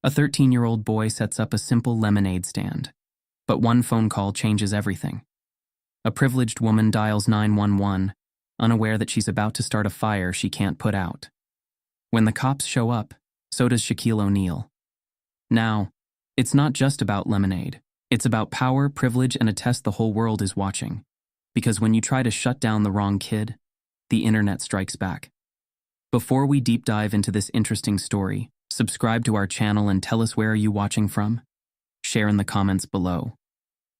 A 13-year-old boy sets up a simple lemonade stand. But one phone call changes everything. A privileged woman dials 911, unaware that she's about to start a fire she can't put out. When the cops show up, so does Shaquille O'Neal. Now, it's not just about lemonade. It's about power, privilege, and a test the whole world is watching. Because when you try to shut down the wrong kid, the internet strikes back. Before we deep dive into this interesting story, subscribe to our channel and tell us where are you watching from? Share in the comments below.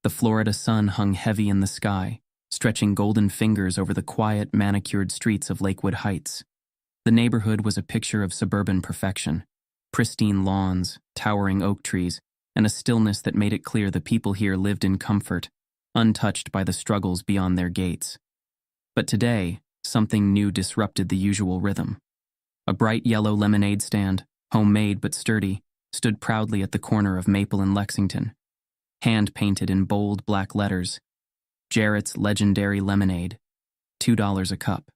The Florida sun hung heavy in the sky, stretching golden fingers over the quiet, manicured streets of Lakewood Heights. The neighborhood was a picture of suburban perfection. Pristine lawns, towering oak trees, and a stillness that made it clear the people here lived in comfort, untouched by the struggles beyond their gates. But today, something new disrupted the usual rhythm. A bright yellow lemonade stand, homemade but sturdy, stood proudly at the corner of Maple and Lexington. Hand-painted in bold black letters, Jarrett's Legendary Lemonade, $2 a cup.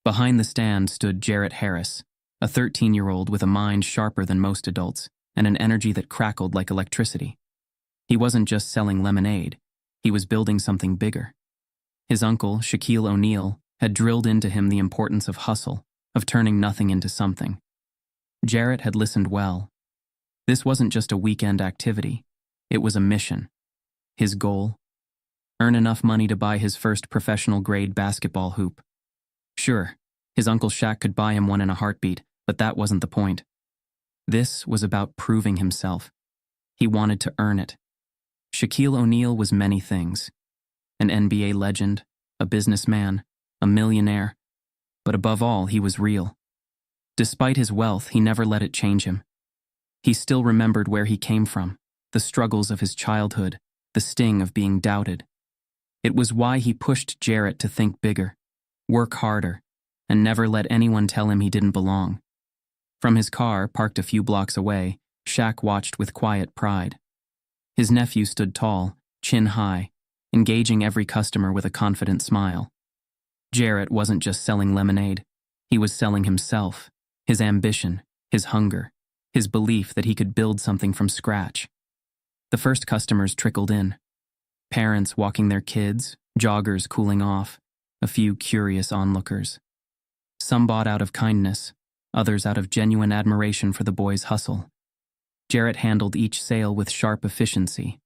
Behind the stand stood Jarrett Harris, a 13-year-old with a mind sharper than most adults and an energy that crackled like electricity. He wasn't just selling lemonade, he was building something bigger. His uncle, Shaquille O'Neal, had drilled into him the importance of hustle, of turning nothing into something. Jarrett had listened well. This wasn't just a weekend activity, it was a mission. His goal? Earn enough money to buy his first professional-grade basketball hoop. Sure, his Uncle Shaq could buy him one in a heartbeat, but that wasn't the point. This was about proving himself. He wanted to earn it. Shaquille O'Neal was many things. An NBA legend, a businessman, a millionaire. But above all, he was real. Despite his wealth, he never let it change him. He still remembered where he came from, the struggles of his childhood, the sting of being doubted. It was why he pushed Jarrett to think bigger, work harder, and never let anyone tell him he didn't belong. From his car, parked a few blocks away, Shaq watched with quiet pride. His nephew stood tall, chin high, engaging every customer with a confident smile. Jarrett wasn't just selling lemonade. He was selling himself, his ambition, his hunger, his belief that he could build something from scratch. The first customers trickled in. Parents walking their kids, joggers cooling off, a few curious onlookers. Some bought out of kindness, others out of genuine admiration for the boy's hustle. Jarrett handled each sale with sharp efficiency,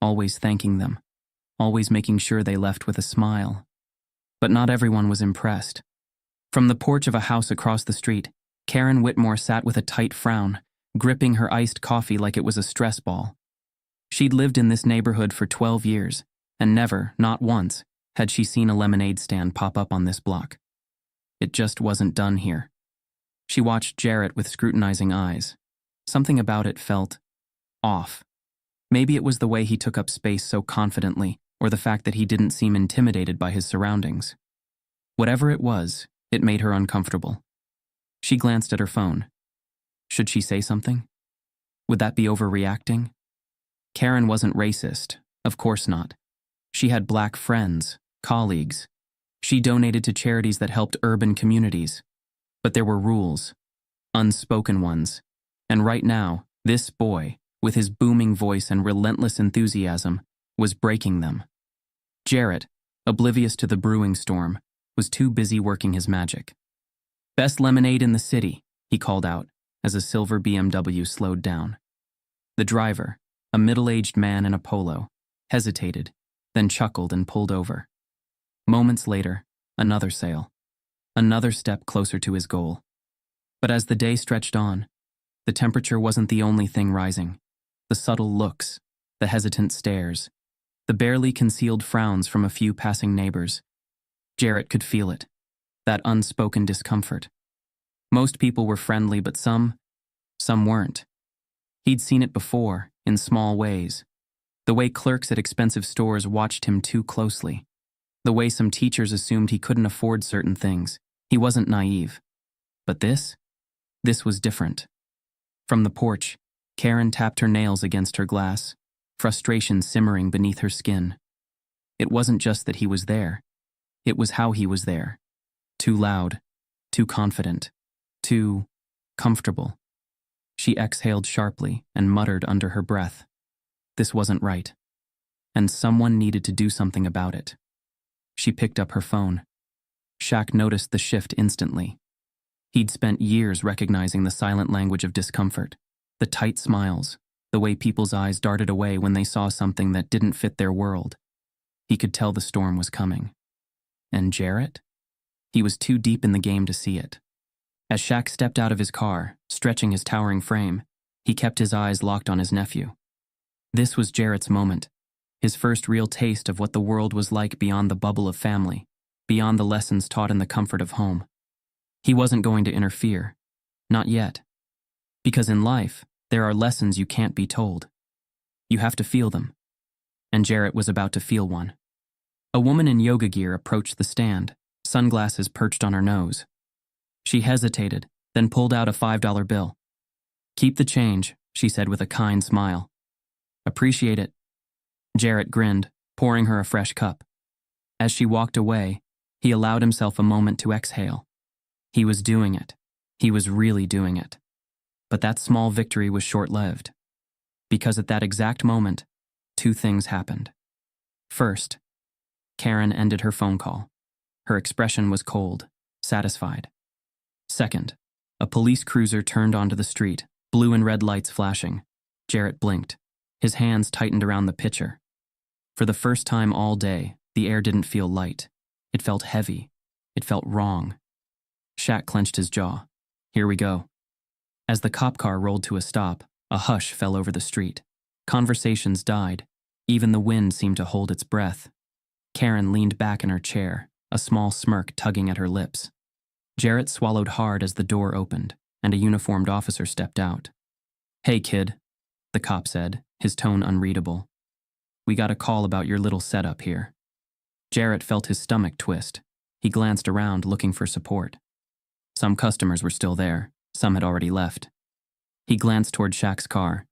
always thanking them, always making sure they left with a smile. But not everyone was impressed. From the porch of a house across the street, Karen Whitmore sat with a tight frown, gripping her iced coffee like it was a stress ball. She'd lived in this neighborhood for 12 years, and never, not once, had she seen a lemonade stand pop up on this block. It just wasn't done here. She watched Jarrett with scrutinizing eyes. Something about it felt off. Maybe it was the way he took up space so confidently, or the fact that he didn't seem intimidated by his surroundings. Whatever it was, it made her uncomfortable. She glanced at her phone. Should she say something? Would that be overreacting? Karen wasn't racist, of course not. She had black friends, colleagues. She donated to charities that helped urban communities. But there were rules, unspoken ones. And right now, this boy, with his booming voice and relentless enthusiasm, was breaking them. Jarrett, oblivious to the brewing storm, was too busy working his magic. "Best lemonade in the city," he called out as a silver BMW slowed down. The driver, a middle-aged man in a polo, hesitated, then chuckled and pulled over. Moments later, another sale, another step closer to his goal. But as the day stretched on, the temperature wasn't the only thing rising. The subtle looks, the hesitant stares, the barely concealed frowns from a few passing neighbors. Jarrett could feel it, that unspoken discomfort. Most people were friendly, but some weren't. He'd seen it before, in small ways. The way clerks at expensive stores watched him too closely. The way some teachers assumed he couldn't afford certain things. He wasn't naive. But this was different. From the porch, Karen tapped her nails against her glass, frustration simmering beneath her skin. It wasn't just that he was there. It was how he was there. Too loud, too confident, too comfortable. She exhaled sharply and muttered under her breath. This wasn't right. And someone needed to do something about it. She picked up her phone. Shaq noticed the shift instantly. He'd spent years recognizing the silent language of discomfort, the tight smiles, the way people's eyes darted away when they saw something that didn't fit their world. He could tell the storm was coming. And Jarrett? He was too deep in the game to see it. As Shaq stepped out of his car, stretching his towering frame, he kept his eyes locked on his nephew. This was Jarrett's moment, his first real taste of what the world was like beyond the bubble of family, beyond the lessons taught in the comfort of home. He wasn't going to interfere. Not yet. Because in life, there are lessons you can't be told. You have to feel them. And Jarrett was about to feel one. A woman in yoga gear approached the stand, sunglasses perched on her nose. She hesitated, then pulled out a $5 bill. "Keep the change," she said with a kind smile. "Appreciate it." Jarrett grinned, pouring her a fresh cup. As she walked away, he allowed himself a moment to exhale. He was doing it. He was really doing it. But that small victory was short-lived. Because at that exact moment, two things happened. First, Karen ended her phone call. Her expression was cold, satisfied. Second, a police cruiser turned onto the street, blue and red lights flashing. Jarrett blinked. His hands tightened around the pitcher. For the first time all day, the air didn't feel light. It felt heavy. It felt wrong. Shaq clenched his jaw. Here we go. As the cop car rolled to a stop, a hush fell over the street. Conversations died. Even the wind seemed to hold its breath. Karen leaned back in her chair, a small smirk tugging at her lips. Jarrett swallowed hard as the door opened, and a uniformed officer stepped out. "Hey, kid," the cop said, his tone unreadable. "We got a call about your little setup here." Jarrett felt his stomach twist. He glanced around, looking for support. Some customers were still there. Some had already left. He glanced toward Shaq's car.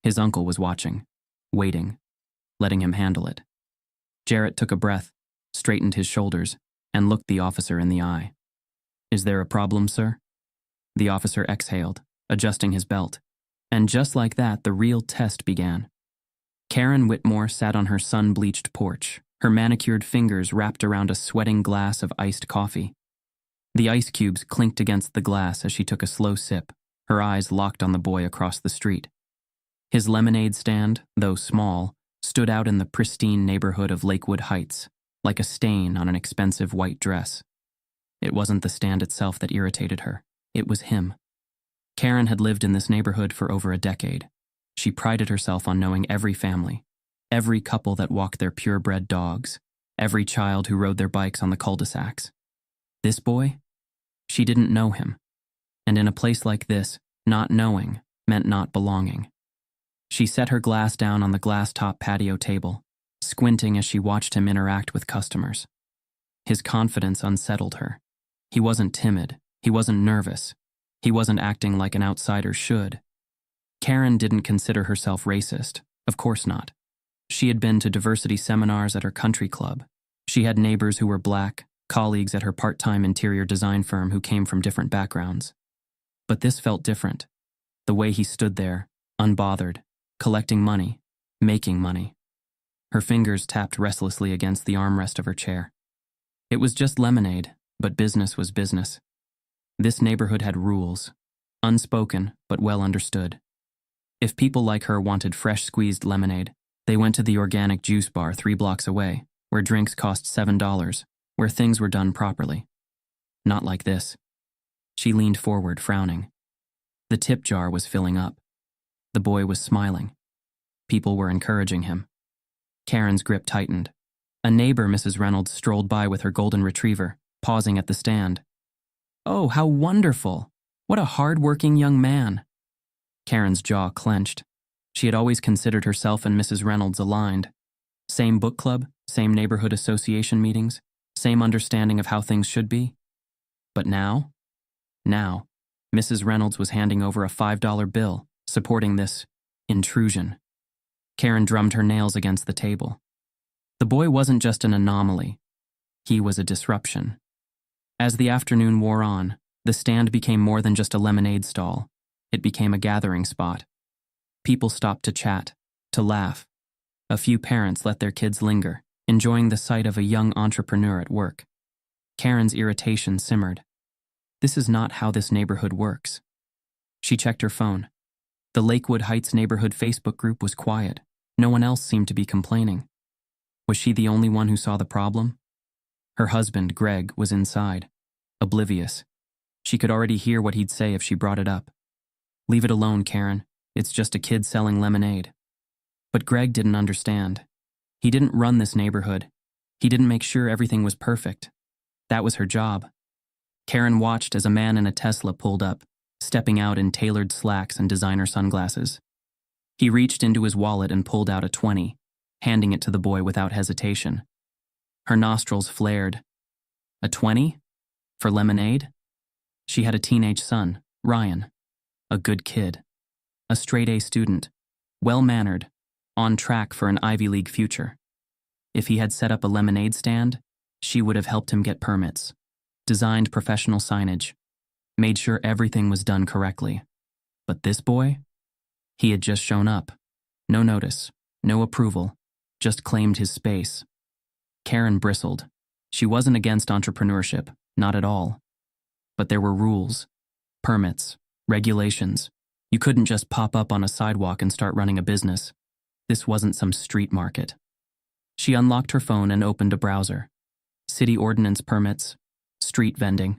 His uncle was watching, waiting, letting him handle it. Jarrett took a breath, straightened his shoulders, and looked the officer in the eye. "Is there a problem, sir?" The officer exhaled, adjusting his belt. And just like that, the real test began. Karen Whitmore sat on her sun-bleached porch, her manicured fingers wrapped around a sweating glass of iced coffee. The ice cubes clinked against the glass as she took a slow sip, her eyes locked on the boy across the street. His lemonade stand, though small, stood out in the pristine neighborhood of Lakewood Heights, like a stain on an expensive white dress. It wasn't the stand itself that irritated her. It was him. Karen had lived in this neighborhood for over a decade. She prided herself on knowing every family, every couple that walked their purebred dogs, every child who rode their bikes on the cul-de-sacs. This boy? She didn't know him. And in a place like this, not knowing meant not belonging. She set her glass down on the glass-top patio table, squinting as she watched him interact with customers. His confidence unsettled her. He wasn't timid. He wasn't nervous. He wasn't acting like an outsider should. Karen didn't consider herself racist. Of course not. She had been to diversity seminars at her country club. She had neighbors who were black, colleagues at her part-time interior design firm who came from different backgrounds. But this felt different. The way he stood there, unbothered, collecting money, making money. Her fingers tapped restlessly against the armrest of her chair. It was just lemonade, but business was business. This neighborhood had rules, unspoken but well understood. If people like her wanted fresh squeezed lemonade, they went to the organic juice bar 3 blocks away, where drinks cost $7, where things were done properly. Not like this. She leaned forward, frowning. The tip jar was filling up. The boy was smiling. People were encouraging him. Karen's grip tightened. A neighbor, Mrs. Reynolds, strolled by with her golden retriever, pausing at the stand. "Oh, how wonderful! What a hard-working young man!" Karen's jaw clenched. She had always considered herself and Mrs. Reynolds aligned. Same book club, same neighborhood association meetings, same understanding of how things should be. But now, Mrs. Reynolds was handing over a $5 bill, supporting this intrusion. Karen drummed her nails against the table. The boy wasn't just an anomaly. He was a disruption. As the afternoon wore on, the stand became more than just a lemonade stall. It became a gathering spot. People stopped to chat, to laugh. A few parents let their kids linger, enjoying the sight of a young entrepreneur at work. Karen's irritation simmered. This is not how this neighborhood works. She checked her phone. The Lakewood Heights neighborhood Facebook group was quiet. No one else seemed to be complaining. Was she the only one who saw the problem? Her husband, Greg, was inside, oblivious. She could already hear what he'd say if she brought it up. Leave it alone, Karen. It's just a kid selling lemonade. But Greg didn't understand. He didn't run this neighborhood. He didn't make sure everything was perfect. That was her job. Karen watched as a man in a Tesla pulled up, stepping out in tailored slacks and designer sunglasses. He reached into his wallet and pulled out a 20, handing it to the boy without hesitation. Her nostrils flared. A 20? For lemonade? She had a teenage son, Ryan. A good kid. A straight-A student. Well-mannered. On track for an Ivy League future. If he had set up a lemonade stand, she would have helped him get permits, designed professional signage, made sure everything was done correctly. But this boy? He had just shown up. No notice, no approval, just claimed his space. Karen bristled. She wasn't against entrepreneurship, not at all. But there were rules, permits, regulations. You couldn't just pop up on a sidewalk and start running a business. This wasn't some street market. She unlocked her phone and opened a browser. City ordinance permits, street vending.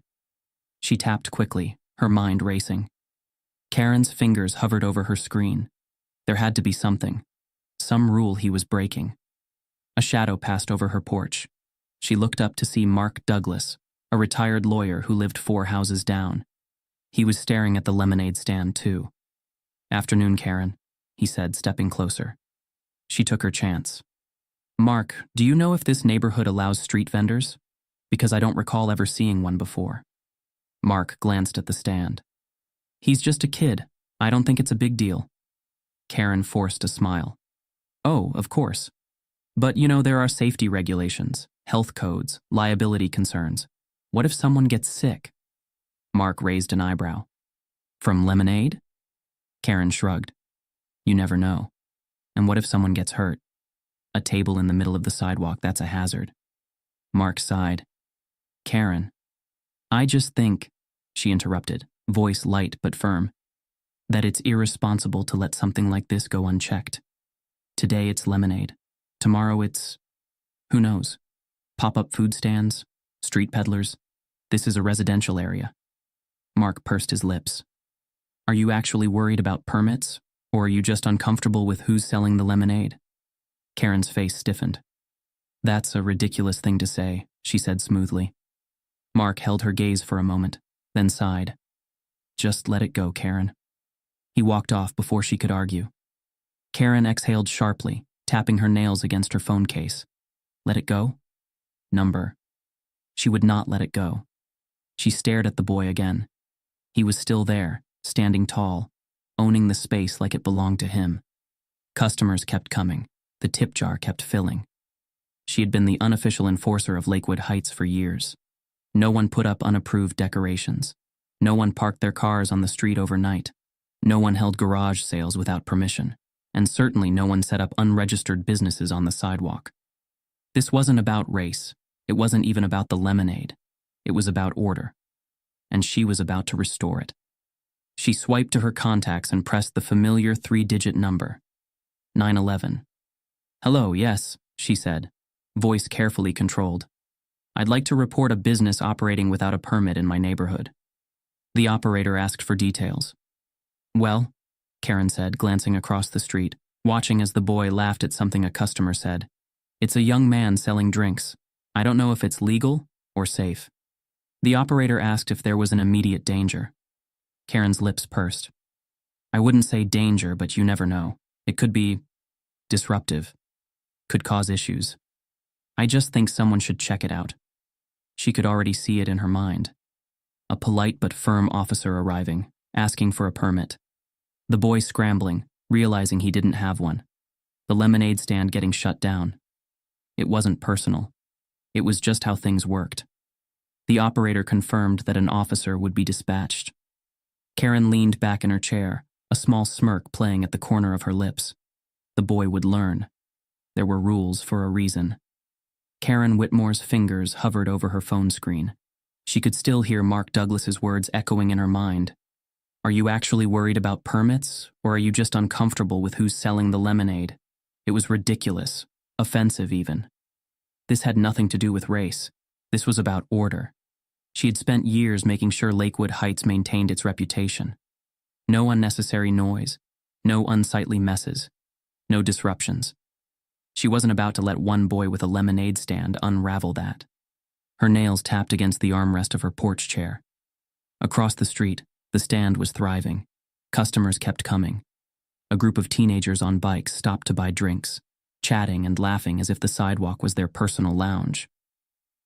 She tapped quickly, her mind racing. Karen's fingers hovered over her screen. There had to be something, some rule he was breaking. A shadow passed over her porch. She looked up to see Mark Douglas, a retired lawyer who lived 4 houses down. He was staring at the lemonade stand, too. "Afternoon, Karen," he said, stepping closer. She took her chance. "Mark, do you know if this neighborhood allows street vendors? Because I don't recall ever seeing one before." Mark glanced at the stand. "He's just a kid. I don't think it's a big deal." Karen forced a smile. "Oh, of course. But there are safety regulations, health codes, liability concerns. What if someone gets sick?" Mark raised an eyebrow. "From lemonade?" Karen shrugged. "You never know. And what if someone gets hurt? A table in the middle of the sidewalk, that's a hazard." Mark sighed. "Karen, I just think," she interrupted, voice light but firm, "that it's irresponsible to let something like this go unchecked. Today it's lemonade. Tomorrow it's, who knows, pop-up food stands, street peddlers. This is a residential area." Mark pursed his lips. "Are you actually worried about permits, or are you just uncomfortable with who's selling the lemonade?" Karen's face stiffened. "That's a ridiculous thing to say," she said smoothly. Mark held her gaze for a moment, then sighed. "Just let it go, Karen." He walked off before she could argue. Karen exhaled sharply, tapping her nails against her phone case. Let it go? Number. She would not let it go. She stared at the boy again. He was still there, standing tall, owning the space like it belonged to him. Customers kept coming. The tip jar kept filling. She had been the unofficial enforcer of Lakewood Heights for years. No one put up unapproved decorations. No one parked their cars on the street overnight. No one held garage sales without permission. And certainly no one set up unregistered businesses on the sidewalk. This wasn't about race. It wasn't even about the lemonade. It was about order. And she was about to restore it. She swiped to her contacts and pressed the familiar 3-digit number. 911. "Hello, yes," she said, voice carefully controlled. "I'd like to report a business operating without a permit in my neighborhood." The operator asked for details. "Well," Karen said, glancing across the street, watching as the boy laughed at something a customer said. "It's a young man selling drinks. I don't know if it's legal or safe." The operator asked if there was an immediate danger. Karen's lips pursed. "I wouldn't say danger, but you never know. It could be disruptive. Could cause issues. I just think someone should check it out." She could already see it in her mind. A polite but firm officer arriving, asking for a permit. The boy scrambling, realizing he didn't have one. The lemonade stand getting shut down. It wasn't personal. It was just how things worked. The operator confirmed that an officer would be dispatched. Karen leaned back in her chair, a small smirk playing at the corner of her lips. The boy would learn. There were rules for a reason. Karen Whitmore's fingers hovered over her phone screen. She could still hear Mark Douglas's words echoing in her mind. Are you actually worried about permits, or are you just uncomfortable with who's selling the lemonade? It was ridiculous, offensive even. This had nothing to do with race. This was about order. She had spent years making sure Lakewood Heights maintained its reputation. No unnecessary noise, no unsightly messes, no disruptions. She wasn't about to let one boy with a lemonade stand unravel that. Her nails tapped against the armrest of her porch chair. Across the street, the stand was thriving. Customers kept coming. A group of teenagers on bikes stopped to buy drinks, chatting and laughing as if the sidewalk was their personal lounge.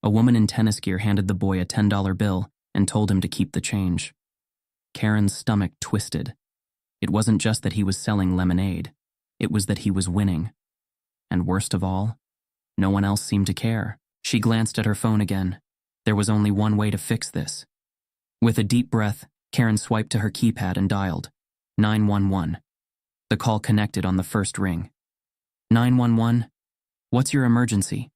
A woman in tennis gear handed the boy a $10 bill and told him to keep the change. Karen's stomach twisted. It wasn't just that he was selling lemonade. It was that he was winning. And worst of all, no one else seemed to care. She glanced at her phone again. There was only one way to fix this. With a deep breath, Karen swiped to her keypad and dialed 911. The call connected on the first ring. 911, what's your emergency?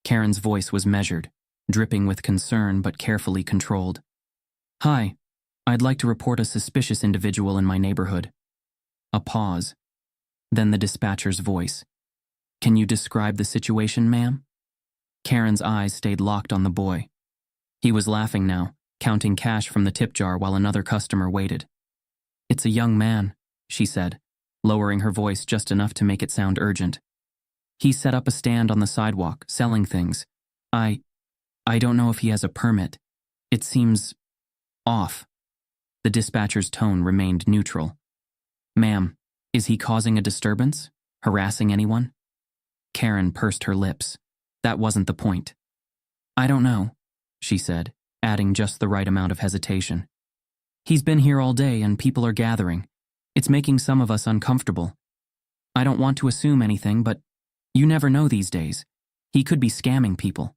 Karen's voice was measured, dripping with concern but carefully controlled. Hi, I'd like to report a suspicious individual in my neighborhood. A pause. Then the dispatcher's voice. Can you describe the situation, ma'am? Karen's eyes stayed locked on the boy. He was laughing now, counting cash from the tip jar while another customer waited. It's a young man, she said, lowering her voice just enough to make it sound urgent. He set up a stand on the sidewalk, selling things. I don't know if he has a permit. It seems off. The dispatcher's tone remained neutral. Ma'am, is he causing a disturbance? Harassing anyone? Karen pursed her lips. That wasn't the point. I don't know, she said, adding just the right amount of hesitation. He's been here all day and people are gathering. It's making some of us uncomfortable. I don't want to assume anything, but you never know these days. He could be scamming people.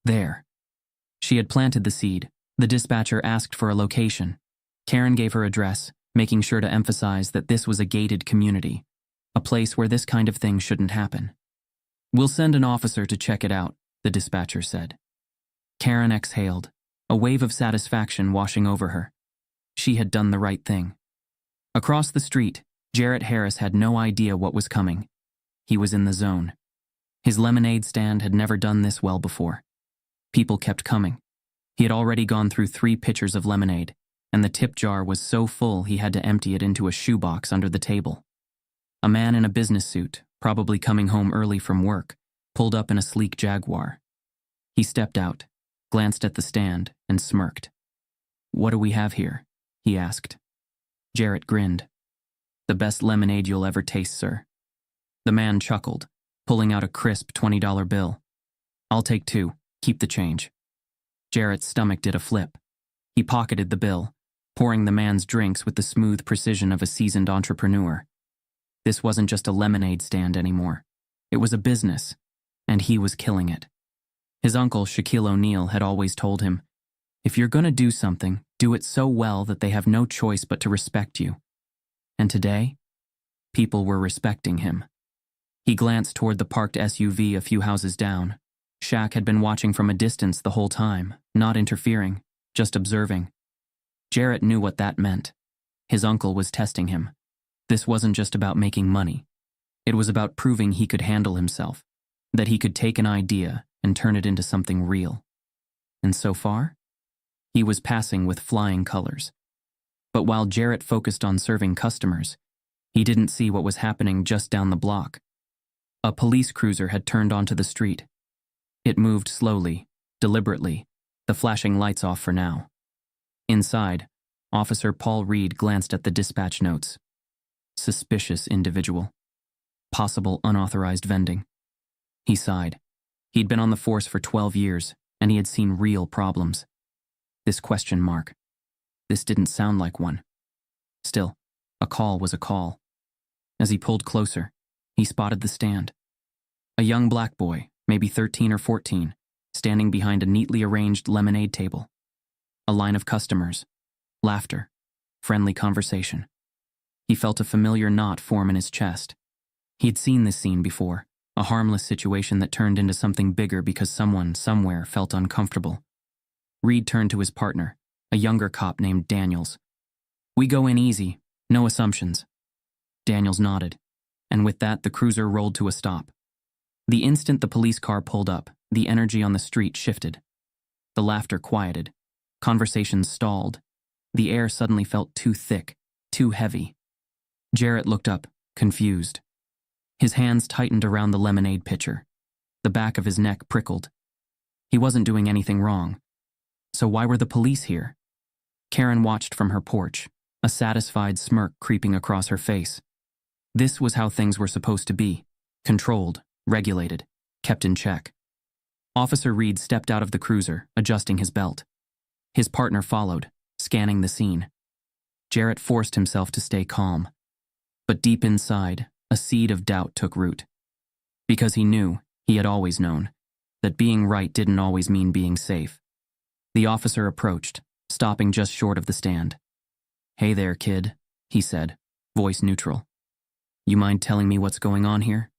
There. She had planted the seed. The dispatcher asked for a location. Karen gave her address, making sure to emphasize that this was a gated community, a place where this kind of thing shouldn't happen. We'll send an officer to check it out, the dispatcher said. Karen exhaled, a wave of satisfaction washing over her. She had done the right thing. Across the street, Jarrett Harris had no idea what was coming. He was in the zone. His lemonade stand had never done this well before. People kept coming. He had already gone through 3 pitchers of lemonade, and the tip jar was so full he had to empty it into a shoebox under the table. A man in a business suit, probably coming home early from work, pulled up in a sleek Jaguar. He stepped out, glanced at the stand, and smirked. What do we have here? He asked. Jarrett grinned. The best lemonade you'll ever taste, sir. The man chuckled, pulling out a crisp $20 bill. I'll take 2, keep the change. Jarrett's stomach did a flip. He pocketed the bill, pouring the man's drinks with the smooth precision of a seasoned entrepreneur. This wasn't just a lemonade stand anymore. It was a business, and he was killing it. His uncle, Shaquille O'Neal, had always told him, if you're gonna do something, do it so well that they have no choice but to respect you. And today, people were respecting him. He glanced toward the parked SUV a few houses down. Shaq had been watching from a distance the whole time, not interfering, just observing. Jarrett knew what that meant. His uncle was testing him. This wasn't just about making money. It was about proving he could handle himself, that he could take an idea and turn it into something real. And so far, he was passing with flying colors. But while Jarrett focused on serving customers, he didn't see what was happening just down the block. A police cruiser had turned onto the street. It moved slowly, deliberately, the flashing lights off for now. Inside, Officer Paul Reed glanced at the dispatch notes. Suspicious individual. Possible unauthorized vending. He sighed. He'd been on the force for 12 years, and he had seen real problems. This question mark. This didn't sound like one. Still, a call was a call. As he pulled closer, he spotted the stand. A young black boy, maybe 13 or 14, standing behind a neatly arranged lemonade table. A line of customers. Laughter. friendly conversation. He felt a familiar knot form in his chest. He had seen this scene before, a harmless situation that turned into something bigger because someone, somewhere, felt uncomfortable. Reed turned to his partner, a younger cop named Daniels. "We go in easy, no assumptions." Daniels nodded, and with that the cruiser rolled to a stop. The instant the police car pulled up, the energy on the street shifted. The laughter quieted. Conversations stalled. The air suddenly felt too thick, too heavy. Jarrett looked up, confused. His hands tightened around the lemonade pitcher. The back of his neck prickled. He wasn't doing anything wrong. So why were the police here? Karen watched from her porch, a satisfied smirk creeping across her face. This was how things were supposed to be: controlled, regulated, kept in check. Officer Reed stepped out of the cruiser, adjusting his belt. His partner followed, scanning the scene. Jarrett forced himself to stay calm. But deep inside, a seed of doubt took root. Because he knew, he had always known, that being right didn't always mean being safe. The officer approached, stopping just short of the stand. "Hey there, kid," he said, voice neutral. "You mind telling me what's going on here?"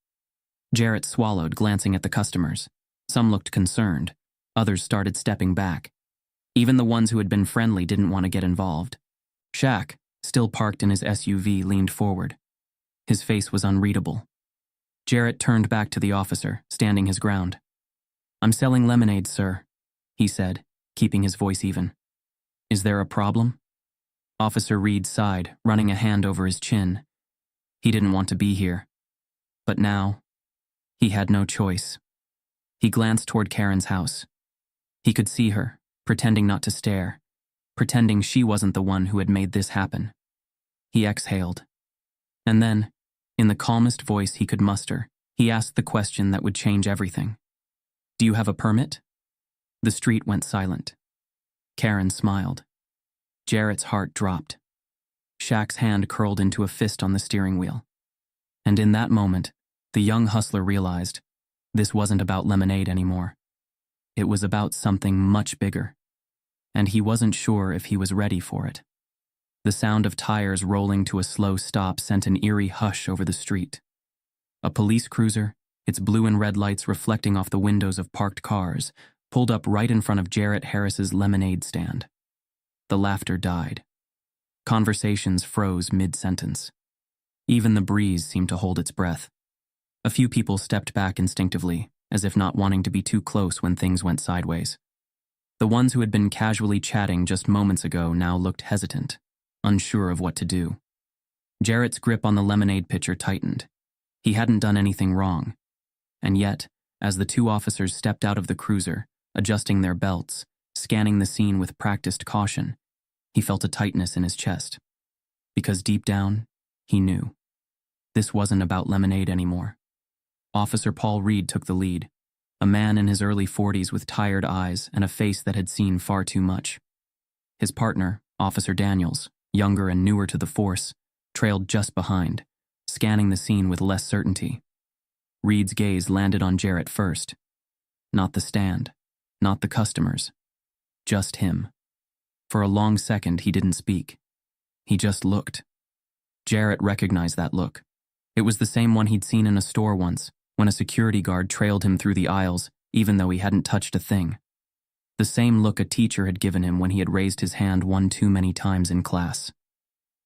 Jarrett swallowed, glancing at the customers. Some looked concerned. Others started stepping back. Even the ones who had been friendly didn't want to get involved. Shaq, still parked in his SUV, leaned forward. His face was unreadable. Jarrett turned back to the officer, standing his ground. "I'm selling lemonade, sir," he said, keeping his voice even. "Is there a problem?" Officer Reed sighed, running a hand over his chin. He didn't want to be here. But now, he had no choice. He glanced toward Karen's house. He could see her, pretending not to stare, pretending she wasn't the one who had made this happen. He exhaled. And then, in the calmest voice he could muster, he asked the question that would change everything. "Do you have a permit?" The street went silent. Karen smiled. Jarrett's heart dropped. Shaq's hand curled into a fist on the steering wheel. And in that moment, the young hustler realized this wasn't about lemonade anymore. It was about something much bigger. And he wasn't sure if he was ready for it. The sound of tires rolling to a slow stop sent an eerie hush over the street. A police cruiser, its blue and red lights reflecting off the windows of parked cars, pulled up right in front of Jarrett Harris's lemonade stand. The laughter died. Conversations froze mid-sentence. Even the breeze seemed to hold its breath. A few people stepped back instinctively, as if not wanting to be too close when things went sideways. The ones who had been casually chatting just moments ago now looked hesitant, unsure of what to do. Jarrett's grip on the lemonade pitcher tightened. He hadn't done anything wrong. And yet, as the two officers stepped out of the cruiser, adjusting their belts, scanning the scene with practiced caution, he felt a tightness in his chest. Because deep down, he knew. This wasn't about lemonade anymore. Officer Paul Reed took the lead, a man in his early 40s with tired eyes and a face that had seen far too much. His partner, Officer Daniels, younger and newer to the force, trailed just behind, scanning the scene with less certainty. Reed's gaze landed on Jarrett first. Not the stand, not the customers, just him. For a long second, he didn't speak. He just looked. Jarrett recognized that look. It was the same one he'd seen in a store once, when a security guard trailed him through the aisles, even though he hadn't touched a thing. The same look a teacher had given him when he had raised his hand one too many times in class.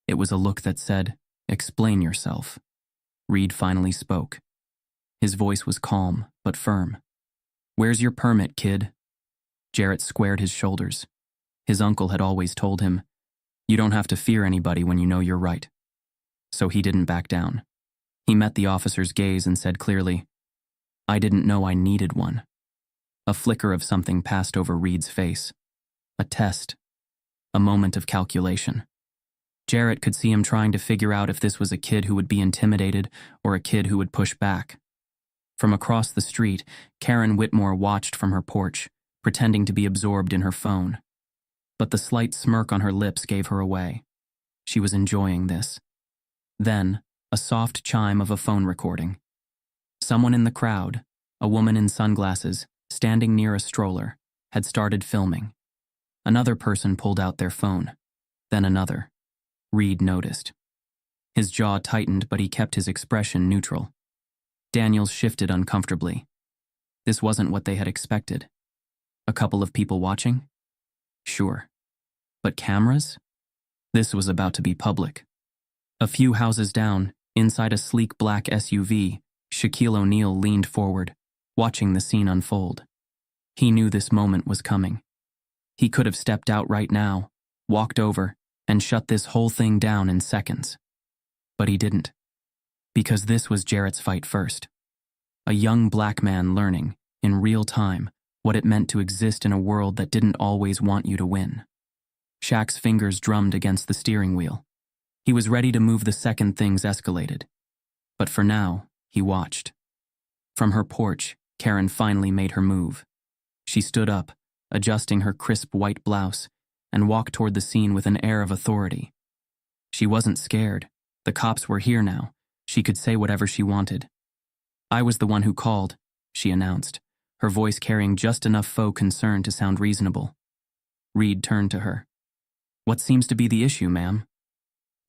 It was a look that said, "Explain yourself." Reed finally spoke. His voice was calm, but firm. "Where's your permit, kid?" Jarrett squared his shoulders. His uncle had always told him, "You don't have to fear anybody when you know you're right." So he didn't back down. He met the officer's gaze and said clearly, "I didn't know I needed one." A flicker of something passed over Reed's face. A test. A moment of calculation. Jarrett could see him trying to figure out if this was a kid who would be intimidated or a kid who would push back. From across the street, Karen Whitmore watched from her porch, pretending to be absorbed in her phone. But the slight smirk on her lips gave her away. She was enjoying this. Then, a soft chime of a phone recording. Someone in the crowd, a woman in sunglasses, standing near a stroller, had started filming. Another person pulled out their phone. Then another. Reed noticed. His jaw tightened, but he kept his expression neutral. Daniels shifted uncomfortably. This wasn't what they had expected. A couple of people watching? Sure. But cameras? This was about to be public. A few houses down, inside a sleek black SUV, Shaquille O'Neal leaned forward, watching the scene unfold. He knew this moment was coming. He could have stepped out right now, walked over, and shut this whole thing down in seconds. But he didn't. Because this was Jarrett's fight first. A young black man learning, in real time, what it meant to exist in a world that didn't always want you to win. Shaq's fingers drummed against the steering wheel. He was ready to move the second things escalated. But for now, he watched. From her porch, Karen finally made her move. She stood up, adjusting her crisp white blouse, and walked toward the scene with an air of authority. She wasn't scared. The cops were here now. She could say whatever she wanted. "I was the one who called," she announced, her voice carrying just enough faux concern to sound reasonable. Reed turned to her. "What seems to be the issue, ma'am?"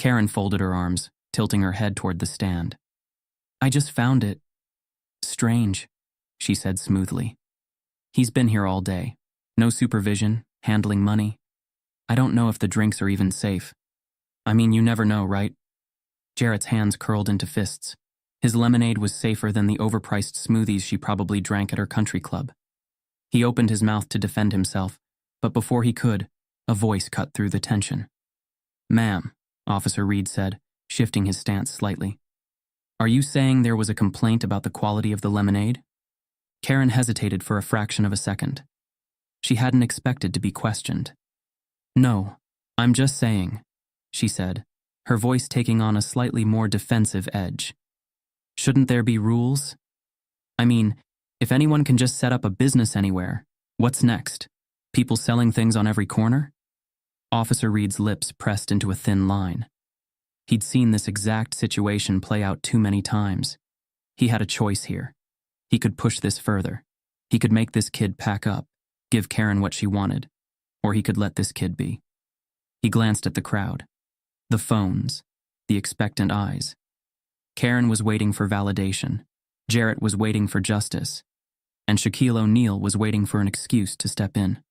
Karen folded her arms, tilting her head toward the stand. "I just found it strange," she said smoothly. "He's been here all day. No supervision, handling money. I don't know if the drinks are even safe. I mean, you never know, right?" Jarrett's hands curled into fists. His lemonade was safer than the overpriced smoothies she probably drank at her country club. He opened his mouth to defend himself, but before he could, a voice cut through the tension. "Ma'am," Officer Reed said, shifting his stance slightly. "Are you saying there was a complaint about the quality of the lemonade?" Karen hesitated for a fraction of a second. She hadn't expected to be questioned. "No, I'm just saying," she said, her voice taking on a slightly more defensive edge. "Shouldn't there be rules? I mean, if anyone can just set up a business anywhere, what's next? People selling things on every corner?" Officer Reed's lips pressed into a thin line. He'd seen this exact situation play out too many times. He had a choice here. He could push this further. He could make this kid pack up, give Karen what she wanted, or he could let this kid be. He glanced at the crowd. The phones, the expectant eyes. Karen was waiting for validation. Jarrett was waiting for justice. And Shaquille O'Neal was waiting for an excuse to step in.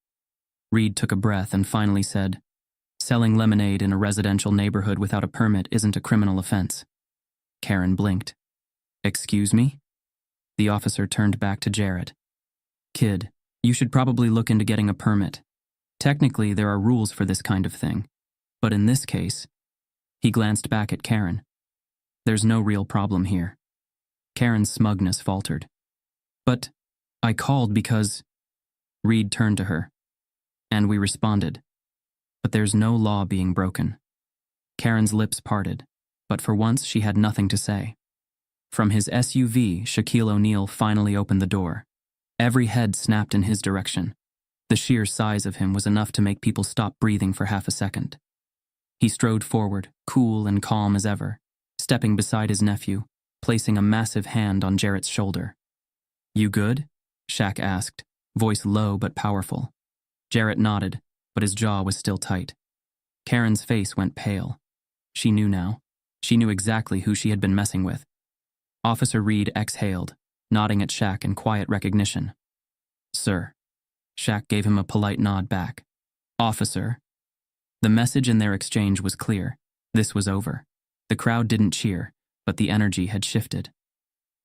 Reed took a breath and finally said, "Selling lemonade in a residential neighborhood without a permit isn't a criminal offense." Karen blinked. "Excuse me?" The officer turned back to Jarrett. "Kid, you should probably look into getting a permit. Technically, there are rules for this kind of thing. But in this case," he glanced back at Karen, "there's no real problem here." Karen's smugness faltered. "But I called because—" Reed turned to her. "And we responded. But there's no law being broken." Karen's lips parted, but for once she had nothing to say. From his SUV, Shaquille O'Neal finally opened the door. Every head snapped in his direction. The sheer size of him was enough to make people stop breathing for half a second. He strode forward, cool and calm as ever, stepping beside his nephew, placing a massive hand on Jarrett's shoulder. "You good?" Shaq asked, voice low but powerful. Jarrett nodded, but his jaw was still tight. Karen's face went pale. She knew now. She knew exactly who she had been messing with. Officer Reed exhaled, nodding at Shaq in quiet recognition. "Sir." Shaq gave him a polite nod back. "Officer." The message in their exchange was clear. This was over. The crowd didn't cheer, but the energy had shifted.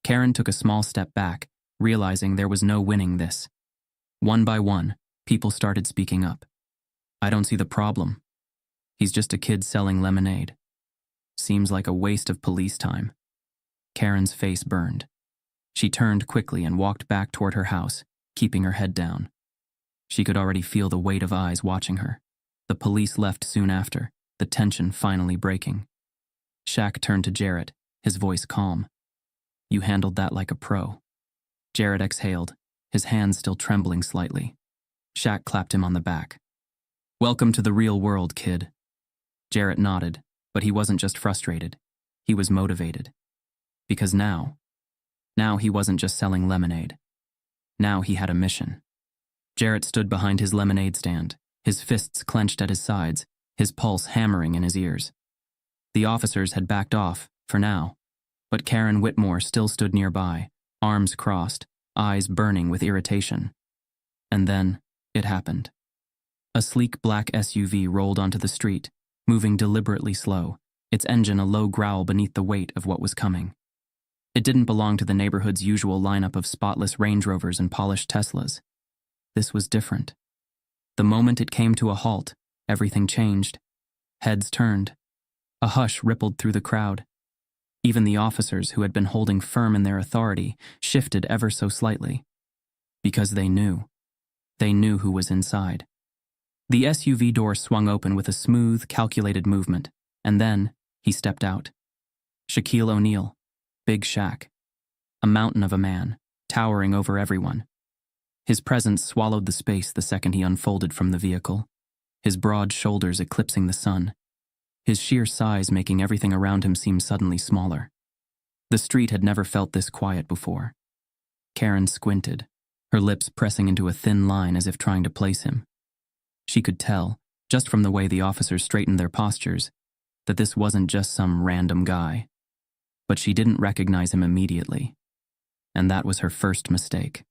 Karen took a small step back, realizing there was no winning this. One by one, people started speaking up. "I don't see the problem. He's just a kid selling lemonade. Seems like a waste of police time." Karen's face burned. She turned quickly and walked back toward her house, keeping her head down. She could already feel the weight of eyes watching her. The police left soon after, the tension finally breaking. Shaq turned to Jarrett, his voice calm. "You handled that like a pro." Jarrett exhaled, his hands still trembling slightly. Shaq clapped him on the back. "Welcome to the real world, kid." Jarrett nodded, but he wasn't just frustrated. He was motivated. Because now he wasn't just selling lemonade. Now he had a mission. Jarrett stood behind his lemonade stand, his fists clenched at his sides, his pulse hammering in his ears. The officers had backed off, for now, but Karen Whitmore still stood nearby, arms crossed, eyes burning with irritation. And then, it happened. A sleek black SUV rolled onto the street, moving deliberately slow, its engine a low growl beneath the weight of what was coming. It didn't belong to the neighborhood's usual lineup of spotless Range Rovers and polished Teslas. This was different. The moment it came to a halt, everything changed. Heads turned. A hush rippled through the crowd. Even the officers who had been holding firm in their authority shifted ever so slightly. Because they knew. They knew who was inside. The SUV door swung open with a smooth, calculated movement, and then he stepped out. Shaquille O'Neal, Big Shaq. A mountain of a man, towering over everyone. His presence swallowed the space the second he unfolded from the vehicle, his broad shoulders eclipsing the sun, his sheer size making everything around him seem suddenly smaller. The street had never felt this quiet before. Karen squinted, her lips pressing into a thin line as if trying to place him. She could tell, just from the way the officers straightened their postures, that this wasn't just some random guy. But she didn't recognize him immediately. And that was her first mistake.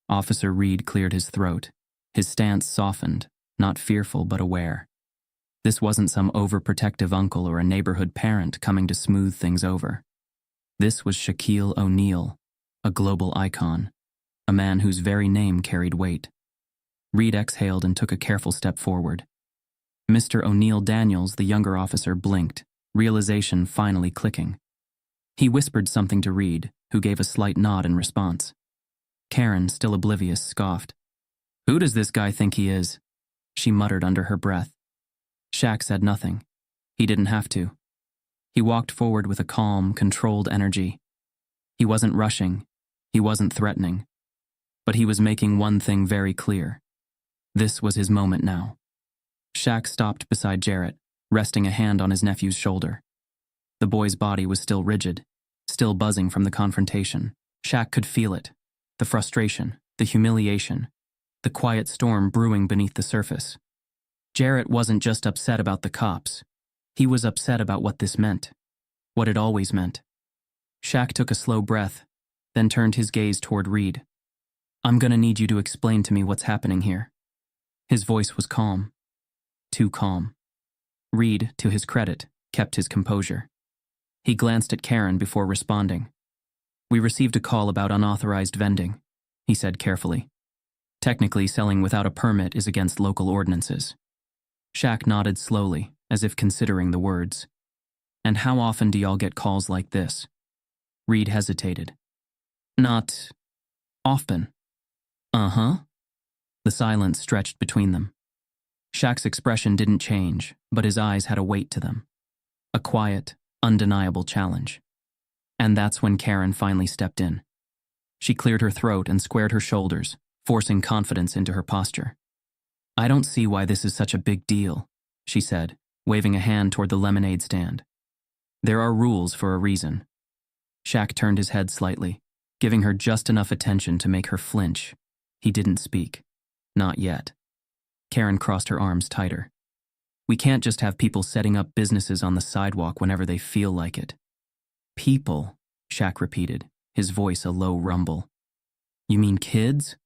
Officer Reed cleared his throat, his stance softened, not fearful but aware. This wasn't some overprotective uncle or a neighborhood parent coming to smooth things over. This was Shaquille O'Neal, a global icon, a man whose very name carried weight. Reed exhaled and took a careful step forward. Mr. O'Neal Daniels, the younger officer, blinked, realization finally clicking. He whispered something to Reed, who gave a slight nod in response. Karen, still oblivious, scoffed. "Who does this guy think he is?" she muttered under her breath. Shaq said nothing. He didn't have to. He walked forward with a calm, controlled energy. He wasn't rushing. He wasn't threatening. But he was making one thing very clear. This was his moment now. Shaq stopped beside Jarrett, resting a hand on his nephew's shoulder. The boy's body was still rigid, still buzzing from the confrontation. Shaq could feel it. The frustration, the humiliation, the quiet storm brewing beneath the surface. Jarrett wasn't just upset about the cops. He was upset about what this meant. What it always meant. Shaq took a slow breath, then turned his gaze toward Reed. "I'm gonna need you to explain to me what's happening here." His voice was calm. Too calm. Reed, to his credit, kept his composure. He glanced at Karen before responding. "We received a call about unauthorized vending," he said carefully. "Technically, selling without a permit is against local ordinances." Shaq nodded slowly, as if considering the words. "And how often do y'all get calls like this?" Reed hesitated. "Not often." "Uh-huh." The silence stretched between them. Shaq's expression didn't change, but his eyes had a weight to them. A quiet, undeniable challenge. And that's when Karen finally stepped in. She cleared her throat and squared her shoulders, forcing confidence into her posture. "I don't see why this is such a big deal," she said, waving a hand toward the lemonade stand. "There are rules for a reason." Shaq turned his head slightly, giving her just enough attention to make her flinch. He didn't speak. Not yet. Karen crossed her arms tighter. "We can't just have people setting up businesses on the sidewalk whenever they feel like it." "People," Shaq repeated, his voice a low rumble. "You mean kids?"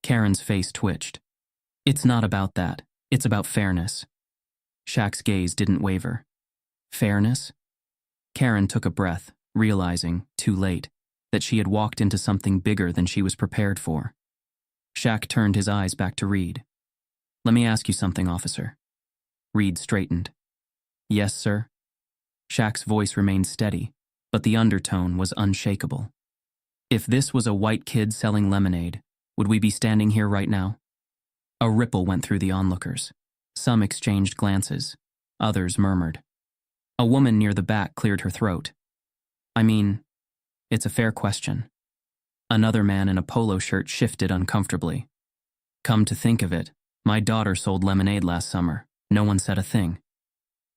Karen's face twitched. "It's not about that. It's about fairness." Shaq's gaze didn't waver. "Fairness?" Karen took a breath, realizing, too late, that she had walked into something bigger than she was prepared for. Shaq turned his eyes back to Reed. "Let me ask you something, officer." Reed straightened. "Yes, sir." Shaq's voice remained steady, but the undertone was unshakable. "If this was a white kid selling lemonade, would we be standing here right now?" A ripple went through the onlookers. Some exchanged glances. Others murmured. A woman near the back cleared her throat. "I mean, it's a fair question." Another man in a polo shirt shifted uncomfortably. "Come to think of it, my daughter sold lemonade last summer. No one said a thing."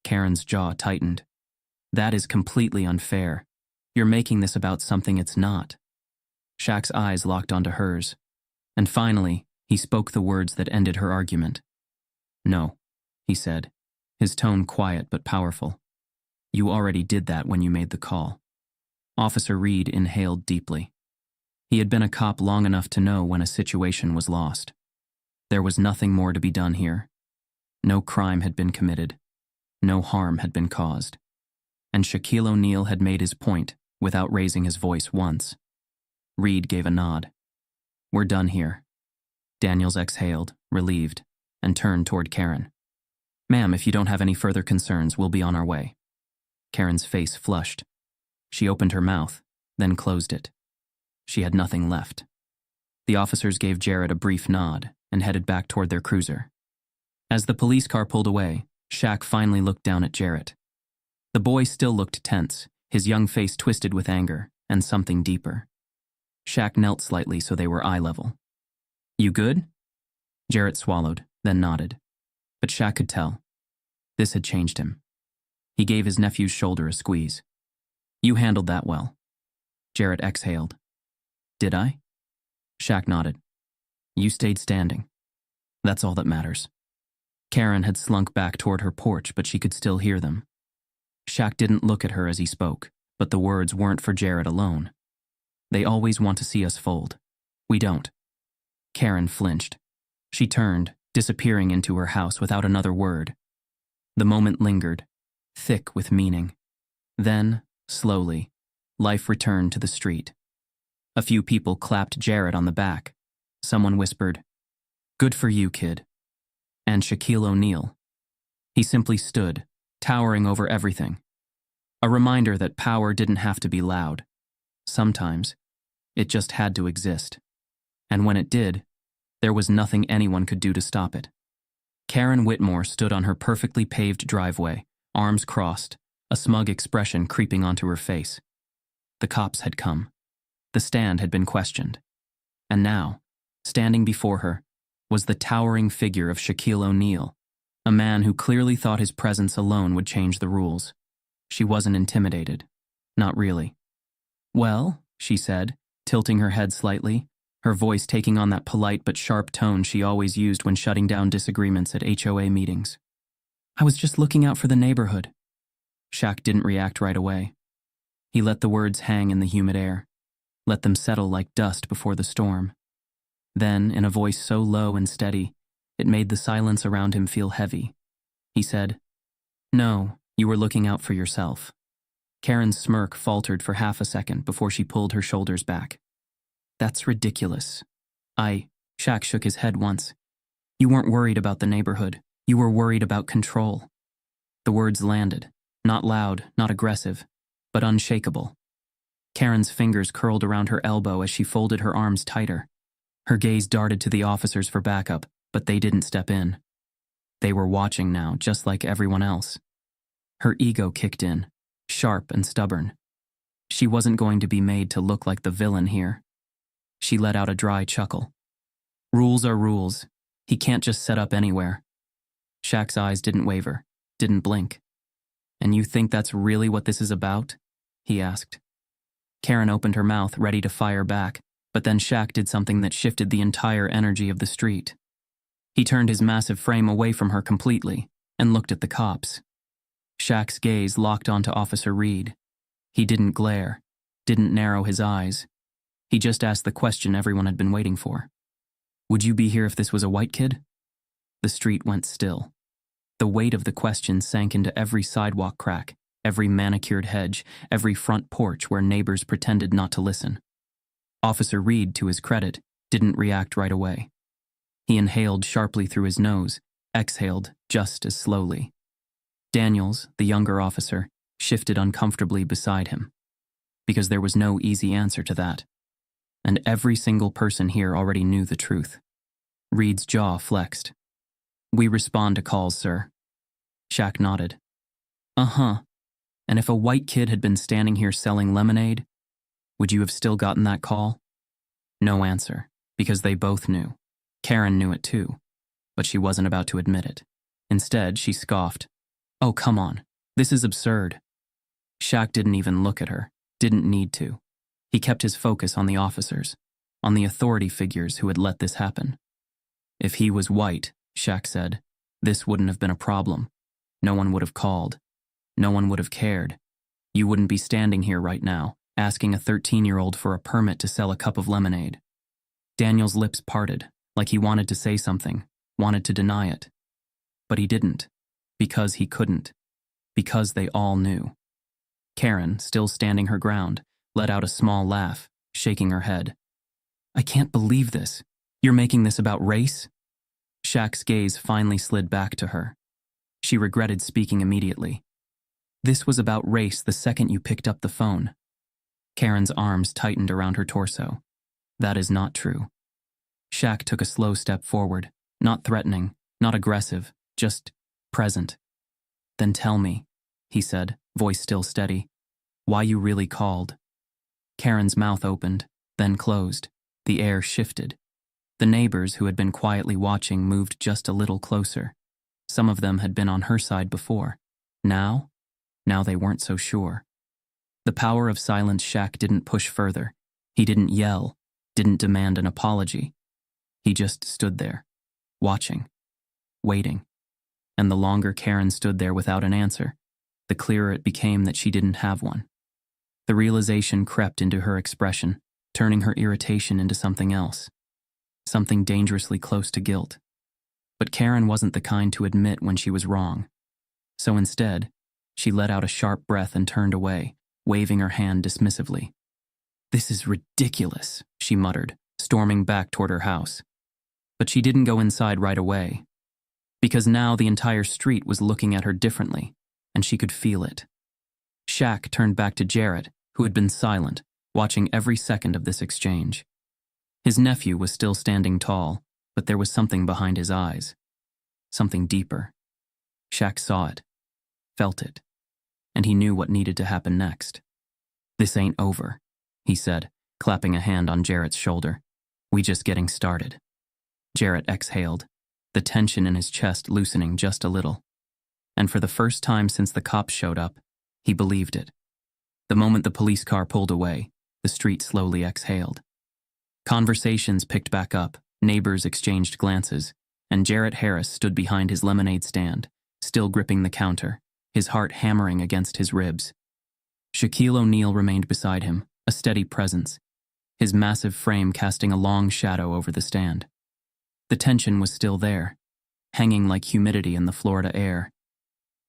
Karen's jaw tightened. "That is completely unfair. You're making this about something it's not." Shaq's eyes locked onto hers. And finally, he spoke the words that ended her argument. "No," he said, his tone quiet but powerful. You already did that when you made the call. Officer Reed inhaled deeply. He had been a cop long enough to know when a situation was lost. There was nothing more to be done here. No crime had been committed. No harm had been caused. And Shaquille O'Neal had made his point without raising his voice once. Reed gave a nod. We're done here. Daniels exhaled, relieved, and turned toward Karen. Ma'am, if you don't have any further concerns, we'll be on our way. Karen's face flushed. She opened her mouth, then closed it. She had nothing left. The officers gave Jarrett a brief nod and headed back toward their cruiser. As the police car pulled away, Shaq finally looked down at Jarrett. The boy still looked tense, his young face twisted with anger and something deeper. Shaq knelt slightly so they were eye level. You good? Jarrett swallowed, then nodded. But Shaq could tell. This had changed him. He gave his nephew's shoulder a squeeze. You handled that well. Jarrett exhaled. Did I? Shaq nodded. You stayed standing. That's all that matters. Karen had slunk back toward her porch, but she could still hear them. Shaq didn't look at her as he spoke, but the words weren't for Jarrett alone. They always want to see us fold. We don't. Karen flinched. She turned, disappearing into her house without another word. The moment lingered, thick with meaning. Then, slowly, life returned to the street. A few people clapped Jarrett on the back. Someone whispered, "Good for you, kid." And Shaquille O'Neal. He simply stood, towering over everything. A reminder that power didn't have to be loud. Sometimes, it just had to exist. And when it did, there was nothing anyone could do to stop it. Karen Whitmore stood on her perfectly paved driveway, arms crossed, a smug expression creeping onto her face. The cops had come. The stand had been questioned. And now, standing before her, was the towering figure of Shaquille O'Neal, a man who clearly thought his presence alone would change the rules. She wasn't intimidated. Not really. Well, she said, tilting her head slightly, her voice taking on that polite but sharp tone she always used when shutting down disagreements at HOA meetings. I was just looking out for the neighborhood. Shaq didn't react right away. He let the words hang in the humid air, let them settle like dust before the storm. Then, in a voice so low and steady, it made the silence around him feel heavy, he said, No, you were looking out for yourself. Karen's smirk faltered for half a second before she pulled her shoulders back. That's ridiculous. Shaq shook his head once. You weren't worried about the neighborhood. You were worried about control. The words landed, not loud, not aggressive, but unshakable. Karen's fingers curled around her elbow as she folded her arms tighter. Her gaze darted to the officers for backup, but they didn't step in. They were watching now, just like everyone else. Her ego kicked in, sharp and stubborn. She wasn't going to be made to look like the villain here. She let out a dry chuckle. Rules are rules. He can't just set up anywhere. Shaq's eyes didn't waver, didn't blink. And you think that's really what this is about? He asked. Karen opened her mouth, ready to fire back, but then Shaq did something that shifted the entire energy of the street. He turned his massive frame away from her completely and looked at the cops. Shaq's gaze locked onto Officer Reed. He didn't glare, didn't narrow his eyes. He just asked the question everyone had been waiting for. Would you be here if this was a white kid? The street went still. The weight of the question sank into every sidewalk crack, every manicured hedge, every front porch where neighbors pretended not to listen. Officer Reed, to his credit, didn't react right away. He inhaled sharply through his nose, exhaled just as slowly. Daniels, the younger officer, shifted uncomfortably beside him. Because there was no easy answer to that. And every single person here already knew the truth. Reed's jaw flexed. We respond to calls, sir. Shaq nodded. Uh-huh. And if a white kid had been standing here selling lemonade, would you have still gotten that call? No answer, because they both knew. Karen knew it too, but she wasn't about to admit it. Instead, she scoffed. Oh, come on. This is absurd. Shaq didn't even look at her, didn't need to. He kept his focus on the officers, on the authority figures who had let this happen. If he was white, Shaq said, this wouldn't have been a problem. No one would have called. no one would have cared. You wouldn't be standing here right now, asking a 13-year-old for a permit to sell a cup of lemonade. Daniel's lips parted, like he wanted to say something, wanted to deny it. But he didn't, because he couldn't, because they all knew. Karen, still standing her ground, let out a small laugh, shaking her head. I can't believe this. You're making this about race? Shaq's gaze finally slid back to her. She regretted speaking immediately. This was about race the second you picked up the phone. Karen's arms tightened around her torso. That is not true. Shaq took a slow step forward, not threatening, not aggressive, just present. Then tell me, he said, voice still steady, why you really called. Karen's mouth opened, then closed. The air shifted. The neighbors who had been quietly watching moved just a little closer. Some of them had been on her side before. Now they weren't so sure. The power of silence Shaq didn't push further. He didn't yell, didn't demand an apology. He just stood there, watching, waiting. And the longer Karen stood there without an answer, the clearer it became that she didn't have one. The realization crept into her expression, turning her irritation into something else. Something dangerously close to guilt. But Karen wasn't the kind to admit when she was wrong. So instead, she let out a sharp breath and turned away, waving her hand dismissively. This is ridiculous, she muttered, storming back toward her house. But she didn't go inside right away. Because now the entire street was looking at her differently, and she could feel it. Shaq turned back to Jarrett, who had been silent, watching every second of this exchange. His nephew was still standing tall, but there was something behind his eyes. Something deeper. Shaq saw it, felt it, and he knew what needed to happen next. This ain't over, he said, clapping a hand on Jarrett's shoulder. We just getting started. Jarrett exhaled, the tension in his chest loosening just a little. And for the first time since the cops showed up, he believed it. The moment the police car pulled away, the street slowly exhaled. Conversations picked back up, neighbors exchanged glances, and Jarrett Harris stood behind his lemonade stand, still gripping the counter, his heart hammering against his ribs. Shaquille O'Neal remained beside him, a steady presence, his massive frame casting a long shadow over the stand. The tension was still there, hanging like humidity in the Florida air.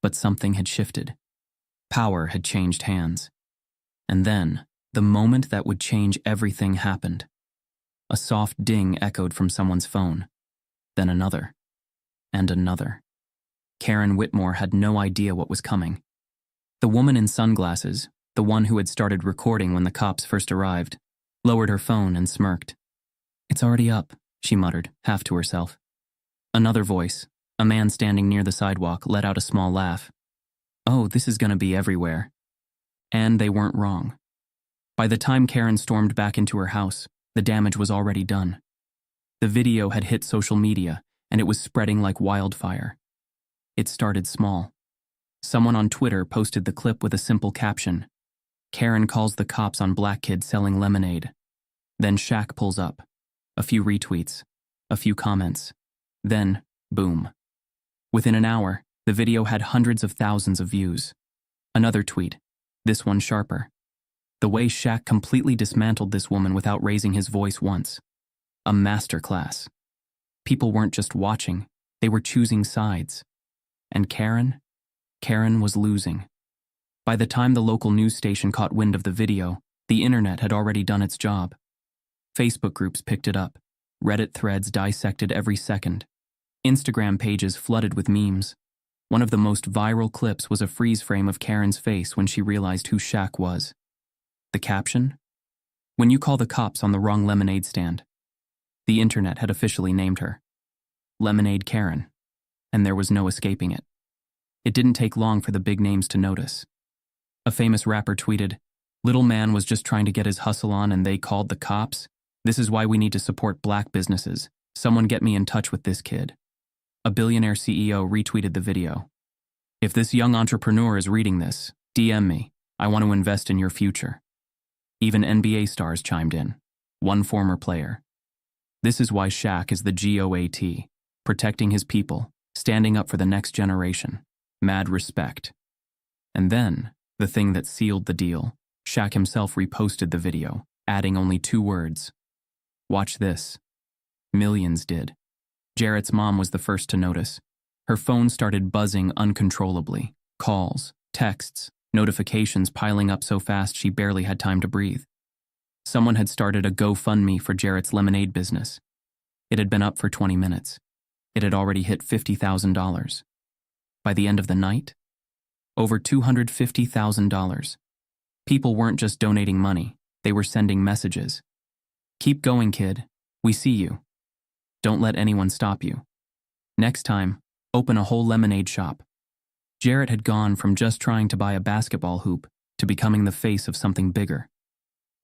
But something had shifted. Power had changed hands. And then, the moment that would change everything happened. A soft ding echoed from someone's phone. Then another. And another. Karen Whitmore had no idea what was coming. The woman in sunglasses, the one who had started recording when the cops first arrived, lowered her phone and smirked. It's already up, she muttered, half to herself. Another voice, a man standing near the sidewalk, let out a small laugh. Oh, this is gonna be everywhere. And they weren't wrong. By the time Karen stormed back into her house, the damage was already done. The video had hit social media, and it was spreading like wildfire. It started small. Someone on Twitter posted the clip with a simple caption. Karen calls the cops on black kid selling lemonade. Then Shaq pulls up. A few retweets. A few comments. Then, boom. Within an hour, the video had hundreds of thousands of views. Another tweet. This one sharper. The way Shaq completely dismantled this woman without raising his voice once. A masterclass. People weren't just watching, they were choosing sides. And Karen was losing. By the time the local news station caught wind of the video, the internet had already done its job. Facebook groups picked it up. Reddit threads dissected every second. Instagram pages flooded with memes. One of the most viral clips was a freeze frame of Karen's face when she realized who Shaq was. The caption? When you call the cops on the wrong lemonade stand. The internet had officially named her. Lemonade Karen. And there was no escaping it. It didn't take long for the big names to notice. A famous rapper tweeted, "Little man was just trying to get his hustle on and they called the cops? This is why we need to support black businesses. Someone get me in touch with this kid." A billionaire CEO retweeted the video. "If this young entrepreneur is reading this, DM me. I want to invest in your future." Even NBA stars chimed in. One former player. This is why Shaq is the GOAT, protecting his people, standing up for the next generation. Mad respect. And then, the thing that sealed the deal, Shaq himself reposted the video, adding only 2 words. "Watch this." Millions did. Jarrett's mom was the first to notice. Her phone started buzzing uncontrollably. Calls, texts, notifications piling up so fast she barely had time to breathe. Someone had started a GoFundMe for Jarrett's lemonade business. It had been up for 20 minutes. It had already hit $50,000. By the end of the night, over $250,000. People weren't just donating money, they were sending messages. "Keep going, kid. We see you. Don't let anyone stop you. Next time, open a whole lemonade shop." Jarrett had gone from just trying to buy a basketball hoop to becoming the face of something bigger.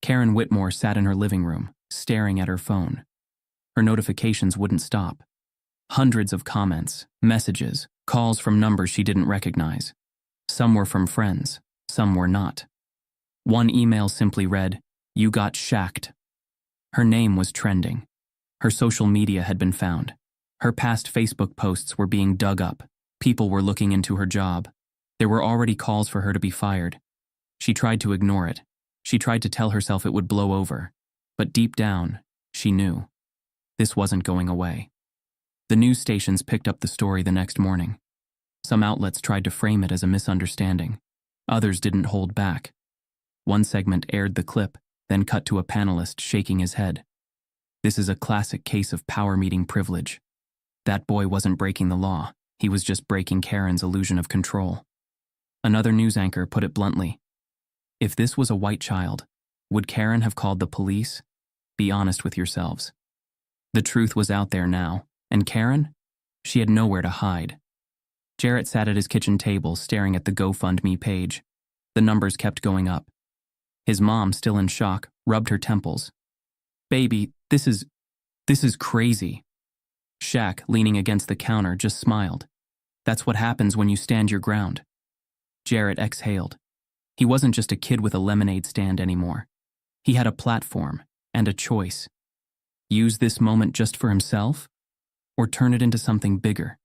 Karen Whitmore sat in her living room, staring at her phone. Her notifications wouldn't stop. Hundreds of comments, messages, calls from numbers she didn't recognize. Some were from friends, some were not. One email simply read, "You got shacked." Her name was trending. Her social media had been found. Her past Facebook posts were being dug up. People were looking into her job. There were already calls for her to be fired. She tried to ignore it. She tried to tell herself it would blow over. But deep down, she knew. This wasn't going away. The news stations picked up the story the next morning. Some outlets tried to frame it as a misunderstanding. Others didn't hold back. One segment aired the clip, then cut to a panelist shaking his head. "This is a classic case of power meeting privilege. That boy wasn't breaking the law. He was just breaking Karen's illusion of control." Another news anchor put it bluntly. "If this was a white child, would Karen have called the police? Be honest with yourselves." The truth was out there now, and Karen? She had nowhere to hide. Jarrett sat at his kitchen table staring at the GoFundMe page. The numbers kept going up. His mom, still in shock, rubbed her temples. "Baby, this is crazy." Shaq, leaning against the counter, just smiled. "That's what happens when you stand your ground." Jarrett exhaled. He wasn't just a kid with a lemonade stand anymore. He had a platform and a choice. Use this moment just for himself, or turn it into something bigger.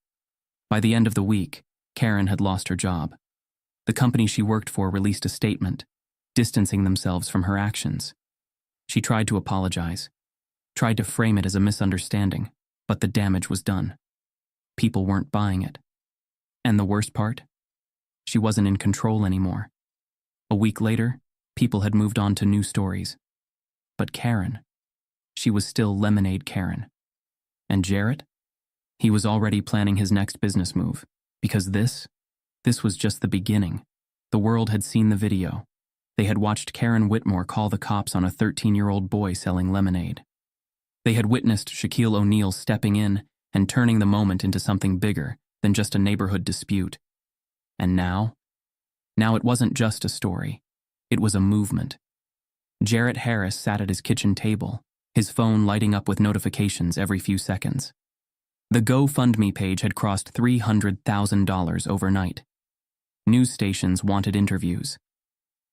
By the end of the week, Karen had lost her job. The company she worked for released a statement, distancing themselves from her actions. She tried to apologize, tried to frame it as a misunderstanding, but the damage was done. People weren't buying it. And the worst part? She wasn't in control anymore. A week later, people had moved on to new stories. But Karen, she was still Lemonade Karen. And Jarrett? He was already planning his next business move, because this was just the beginning. The world had seen the video. They had watched Karen Whitmore call the cops on a 13-year-old boy selling lemonade. They had witnessed Shaquille O'Neal stepping in and turning the moment into something bigger than just a neighborhood dispute. And now it wasn't just a story. It was a movement. Jarrett Harris sat at his kitchen table, his phone lighting up with notifications every few seconds. The GoFundMe page had crossed $300,000 overnight. News stations wanted interviews.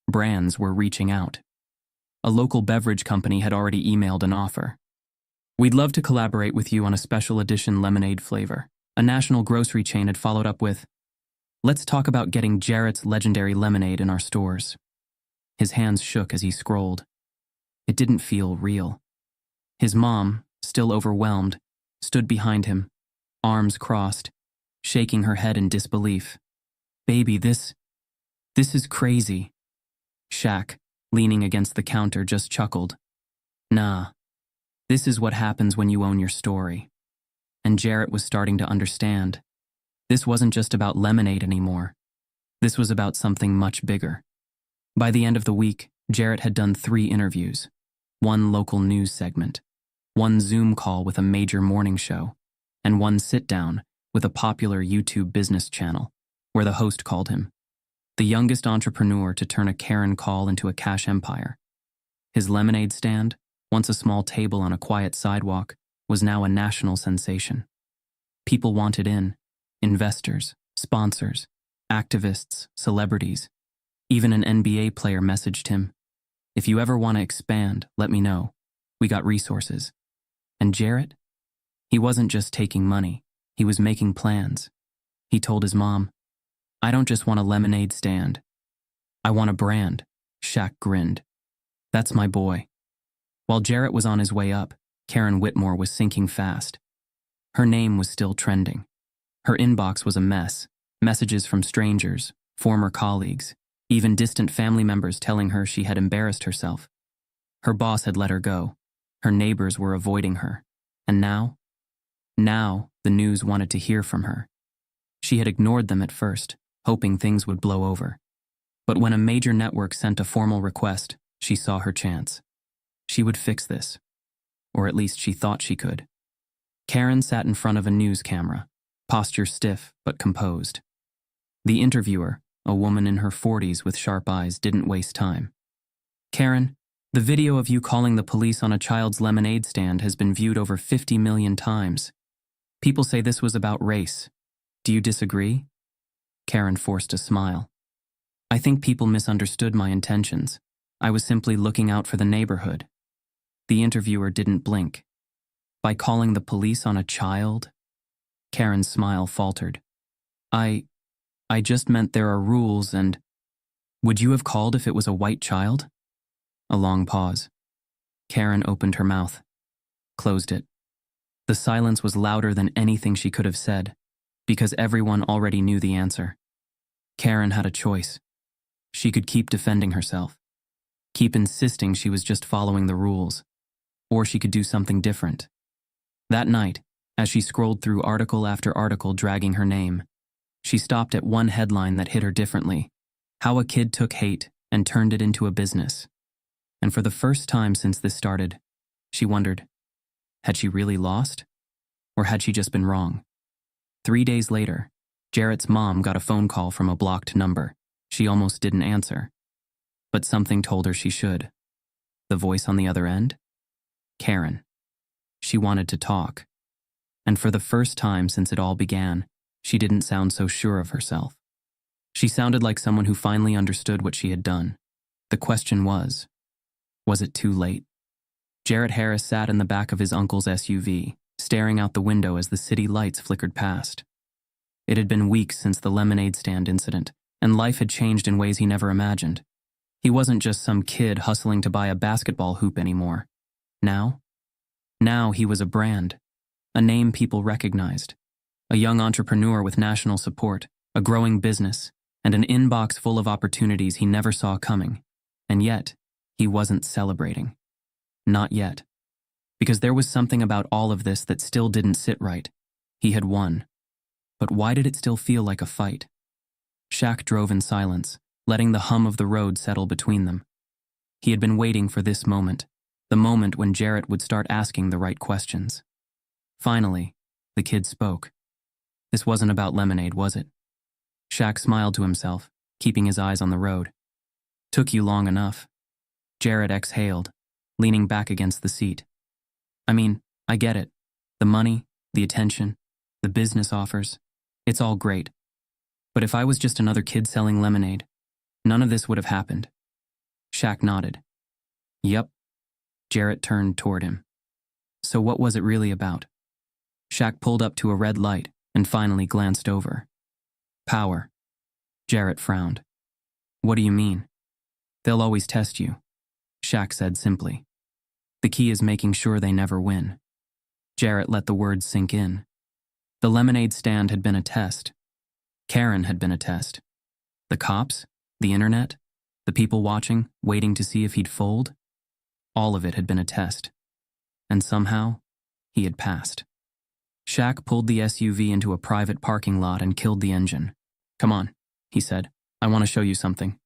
Brands were reaching out. A local beverage company had already emailed an offer. "We'd love to collaborate with you on a special edition lemonade flavor." A national grocery chain had followed up with, "Let's talk about getting Jarrett's legendary lemonade in our stores." His hands shook as he scrolled. It didn't feel real. His mom, still overwhelmed, stood behind him, arms crossed, shaking her head in disbelief. "Baby, this is crazy." Shaq, leaning against the counter, just chuckled. "Nah, this is what happens when you own your story." And Jarrett was starting to understand. This wasn't just about lemonade anymore. This was about something much bigger. By the end of the week, Jarrett had done 3 interviews, 1 local news segment, 1 Zoom call with a major morning show, and 1 sit-down with a popular YouTube business channel, where the host called him the youngest entrepreneur to turn a Karen call into a cash empire. His lemonade stand, once a small table on a quiet sidewalk, was now a national sensation. People wanted in: investors, sponsors, activists, celebrities. Even an NBA player messaged him, "If you ever want to expand, let me know. We got resources." And Jarrett? He wasn't just taking money, he was making plans. He told his mom, I don't just want a lemonade stand. I want a brand. Shaq grinned. That's my boy. While Jarrett was on his way up, Karen Whitmore was sinking fast. Her name was still trending. Her inbox was a mess. Messages from strangers, former colleagues, even distant family members telling her she had embarrassed herself. Her boss had let her go. Her neighbors were avoiding her. And now the news wanted to hear from her. She had ignored them at first, hoping things would blow over. But when a major network sent a formal request, she saw her chance. She would fix this. Or at least she thought she could. Karen sat in front of a news camera, posture stiff but composed. The interviewer, a woman in her 40s with sharp eyes, didn't waste time. Karen, the video of you calling the police on a child's lemonade stand has been viewed over 50 million times. People say this was about race. Do you disagree? Karen forced a smile. I think people misunderstood my intentions. I was simply looking out for the neighborhood. The interviewer didn't blink. By calling the police on a child? Karen's smile faltered. I just meant there are rules and… Would you have called if it was a white child? A long pause. Karen opened her mouth, closed it. The silence was louder than anything she could have said, because everyone already knew the answer. Karen had a choice. She could keep defending herself, keep insisting she was just following the rules, or she could do something different. That night, as she scrolled through article after article dragging her name, she stopped at one headline that hit her differently: how a kid took hate and turned it into a business. And for the first time since this started, she wondered, had she really lost? Or had she just been wrong? 3 days later, Jarrett's mom got a phone call from a blocked number. She almost didn't answer. But something told her she should. The voice on the other end? Karen. She wanted to talk. And for the first time since it all began, she didn't sound so sure of herself. She sounded like someone who finally understood what she had done. The question was it too late? Jarrett Harris sat in the back of his uncle's SUV, staring out the window as the city lights flickered past. It had been weeks since the lemonade stand incident, and life had changed in ways he never imagined. He wasn't just some kid hustling to buy a basketball hoop anymore. Now he was a brand, a name people recognized, a young entrepreneur with national support, a growing business, and an inbox full of opportunities he never saw coming. And yet, he wasn't celebrating. Not yet. Because there was something about all of this that still didn't sit right. He had won. But why did it still feel like a fight? Shaq drove in silence, letting the hum of the road settle between them. He had been waiting for this moment, the moment when Jarrett would start asking the right questions. Finally, the kid spoke. This wasn't about lemonade, was it? Shaq smiled to himself, keeping his eyes on the road. Took you long enough. Jarrett exhaled, leaning back against the seat. I mean, I get it. The money, the attention, the business offers, it's all great. But if I was just another kid selling lemonade, none of this would have happened. Shaq nodded. Yep. Jarrett turned toward him. So what was it really about? Shaq pulled up to a red light and finally glanced over. Power. Jarrett frowned. What do you mean? They'll always test you, Shaq said simply. The key is making sure they never win. Jarrett let the words sink in. The lemonade stand had been a test. Karen had been a test. The cops, the internet, the people watching, waiting to see if he'd fold, all of it had been a test. And somehow, he had passed. Shaq pulled the SUV into a private parking lot and killed the engine. Come on, he said. I want to show you something.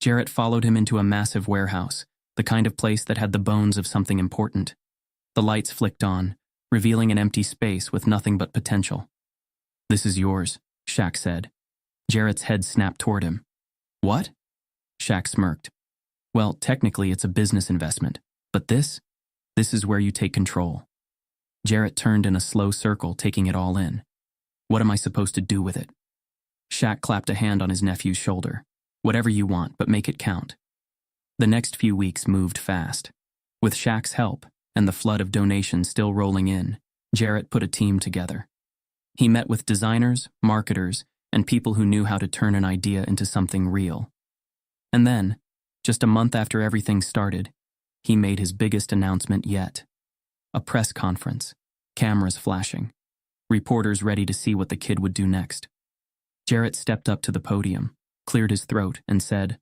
Jarrett followed him into a massive warehouse, the kind of place that had the bones of something important. The lights flicked on, revealing an empty space with nothing but potential. This is yours, Shaq said. Jarrett's head snapped toward him. What? Shaq smirked. Well, technically it's a business investment, but this is where you take control. Jarrett turned in a slow circle, taking it all in. What am I supposed to do with it? Shaq clapped a hand on his nephew's shoulder. Whatever you want, but make it count. The next few weeks moved fast. With Shaq's help and the flood of donations still rolling in, Jarrett put a team together. He met with designers, marketers, and people who knew how to turn an idea into something real. And then, just a month after everything started, he made his biggest announcement yet. A press conference, cameras flashing, reporters ready to see what the kid would do next. Jarrett stepped up to the podium, cleared his throat, and said,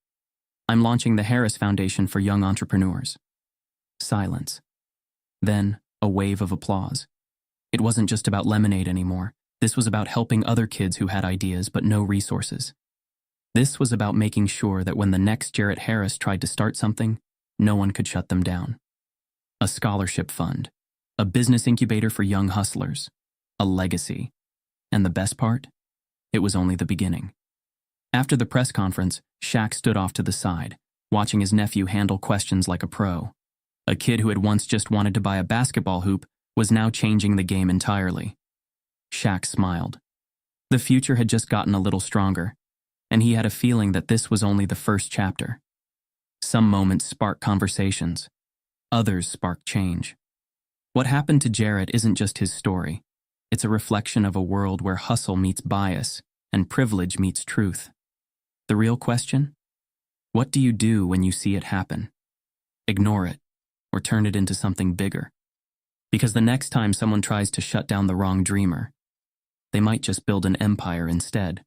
"I'm launching the Harris Foundation for Young Entrepreneurs." Silence. Then, a wave of applause. It wasn't just about lemonade anymore. This was about helping other kids who had ideas but no resources. This was about making sure that when the next Jarrett Harris tried to start something, no one could shut them down. A scholarship fund, a business incubator for young hustlers, a legacy. And the best part? It was only the beginning. After the press conference, Shaq stood off to the side, watching his nephew handle questions like a pro. A kid who had once just wanted to buy a basketball hoop was now changing the game entirely. Shaq smiled. The future had just gotten a little stronger, and he had a feeling that this was only the first chapter. Some moments spark conversations. Others spark change. What happened to Jarrett isn't just his story. It's a reflection of a world where hustle meets bias and privilege meets truth. The real question? What do you do when you see it happen? Ignore it, or turn it into something bigger. Because the next time someone tries to shut down the wrong dreamer, they might just build an empire instead.